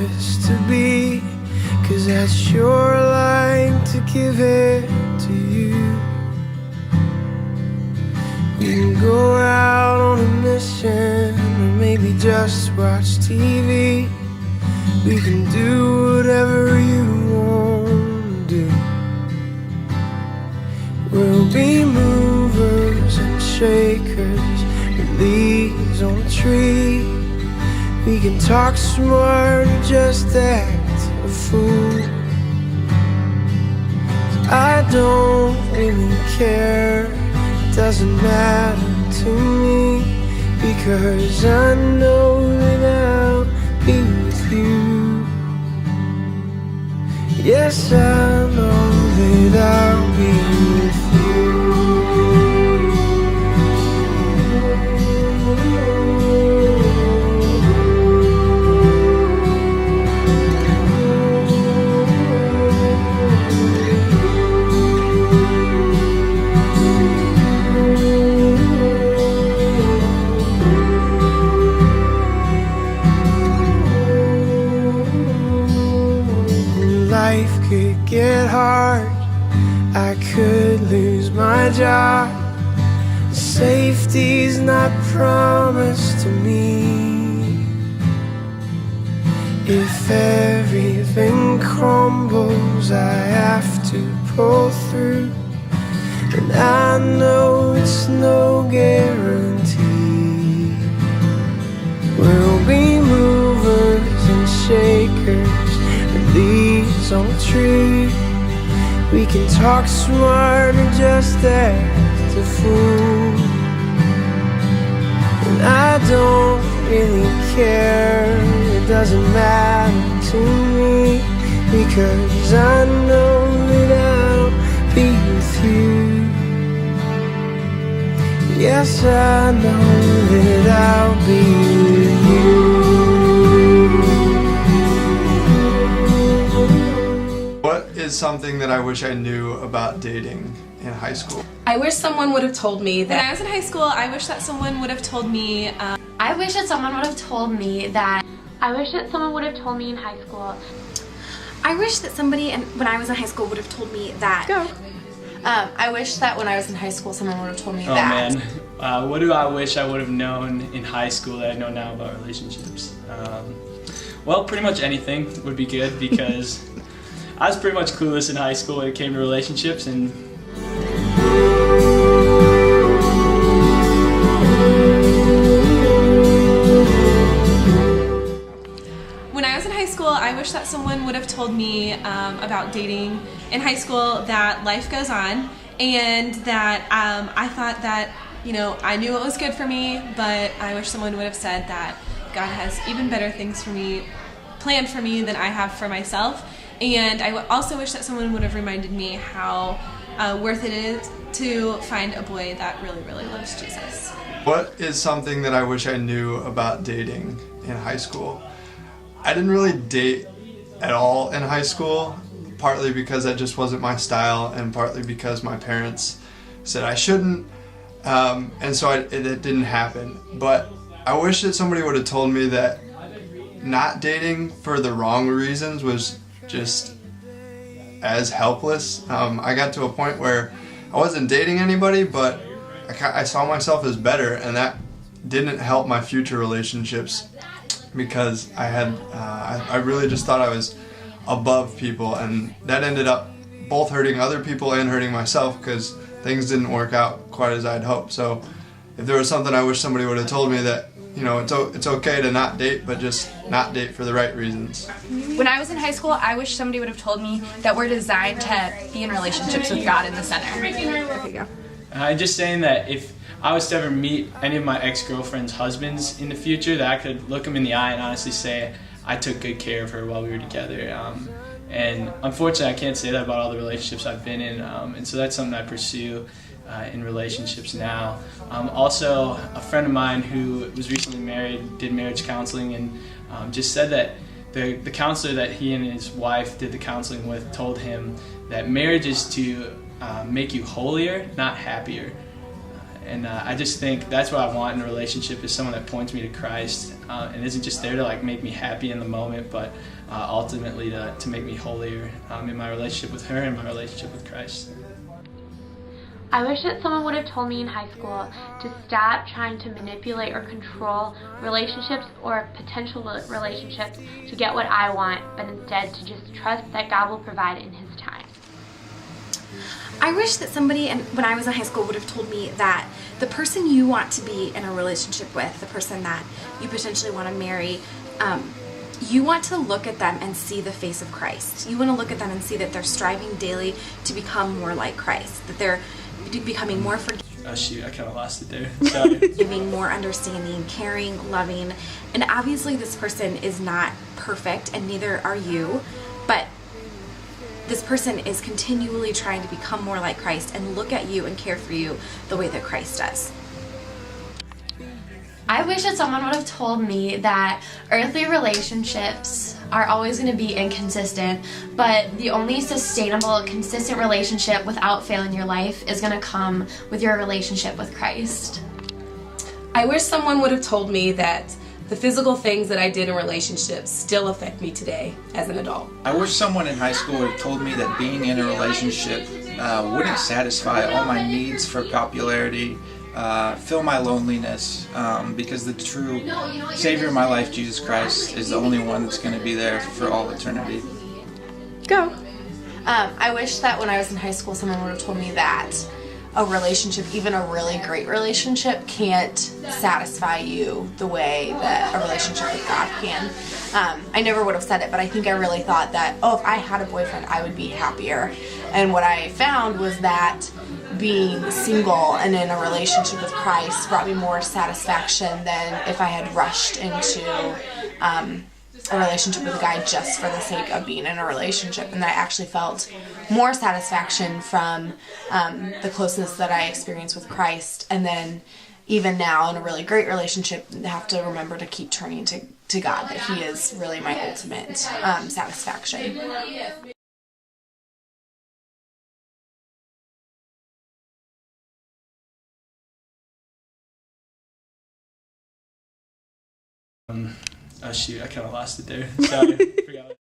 this to be, 'cause I'd sure like to give it to you. We can go out on a mission, or maybe just watch TV. We can do whatever you want to do. We'll be movers and shakers with leaves on a tree. We can talk smart or just act a fool. I don't really care, it doesn't matter to me, because I know that I'll be with you. Yes, I know that I'll be with you. Life could get hard, I could lose my job. Safety's not promised to me. If everything crumbles, I have to pull through, and I know it's no guarantee. We'll be movers and shakers, leaves on a tree. We can talk smart or just act a fool. And I don't really care, it doesn't matter to me, because I know that I'll be with you. Yes, I know that I'll be with you. Is something that I wish I knew about dating in high school. I wish someone would have told me that. When I was in high school, I wish that someone would have told me. I wish that someone would have told me that. I wish that someone would have told me in high school. I wish that somebody when I was in high school would have told me that. Go. I wish that when I was in high school, someone would have told me Oh that. man, what do I wish I would have known in high school that I know now about relationships? Well, pretty much anything would be good, because I was pretty much clueless in high school when it came to relationships. And when I was in high school, I wish that someone would have told me about dating in high school, that life goes on, and that I thought that, you know, I knew what was good for me, but I wish someone would have said that God has even better things for me, planned for me, than I have for myself. And I also wish that someone would have reminded me how worth it is to find a boy that really, really loves Jesus. What is something that I wish I knew about dating in high school? I didn't really date at all in high school, partly because that just wasn't my style, and partly because my parents said I shouldn't, and so it didn't happen. But I wish that somebody would have told me that not dating for the wrong reasons was just as helpless. I got to a point where I wasn't dating anybody, but I saw myself as better, and that didn't help my future relationships, because I really just thought I was above people, and that ended up both hurting other people and hurting myself, because things didn't work out quite as I'd hoped. So if there was something I wish somebody would have told me, that, you know, it's okay to not date, but just not date for the right reasons. When I was in high school, I wish somebody would have told me that we're designed to be in relationships with God in the center. There you go. I'm just saying that if I was to ever meet any of my ex-girlfriend's husbands in the future, that I could look them in the eye and honestly say I took good care of her while we were together. And unfortunately, I can't say that about all the relationships I've been in, and so that's something I pursue in relationships now. Also, a friend of mine who was recently married did marriage counseling, and just said that the counselor that he and his wife did the counseling with told him that marriage is to make you holier, not happier. And I just think that's what I want in a relationship, is someone that points me to Christ. and isn't just there to like make me happy in the moment, but ultimately to make me holier in my relationship with her and my relationship with Christ. I wish that someone would have told me in high school to stop trying to manipulate or control relationships or potential relationships to get what I want, but instead to just trust that God will provide in His time. I wish that somebody when I was in high school would have told me that the person you want to be in a relationship with, the person that you potentially want to marry, you want to look at them and see the face of Christ. You want to look at them and see that they're striving daily to become more like Christ, that they're becoming more Oh shoot, I kind of lost it there. Sorry. forgiving, more understanding, caring, loving. And obviously this person is not perfect, and neither are you, but this person is continually trying to become more like Christ and look at you and care for you the way that Christ does. I wish that someone would have told me that earthly relationships are always going to be inconsistent, but the only sustainable, consistent relationship without fail in your life is going to come with your relationship with Christ. I wish someone would have told me that the physical things that I did in relationships still affect me today as an adult. I wish someone in high school would have told me that being in a relationship wouldn't satisfy all my needs for popularity, fill my loneliness, because the true Savior of my life, Jesus Christ, is the only one that's going to be there for all eternity. Go. I wish that when I was in high school someone would have told me that a relationship, even a really great relationship, can't satisfy you the way that a relationship with God can. I never would have said it, but I think I really thought that, oh, if I had a boyfriend, I would be happier. And what I found was that being single and in a relationship with Christ brought me more satisfaction than if I had rushed into a relationship with a guy just for the sake of being in a relationship. And I actually felt more satisfaction from the closeness that I experienced with Christ. And then even now in a really great relationship, I have to remember to keep turning to God, that He is really my ultimate satisfaction. Oh shoot, I kind of lost it there. Sorry. Forgot.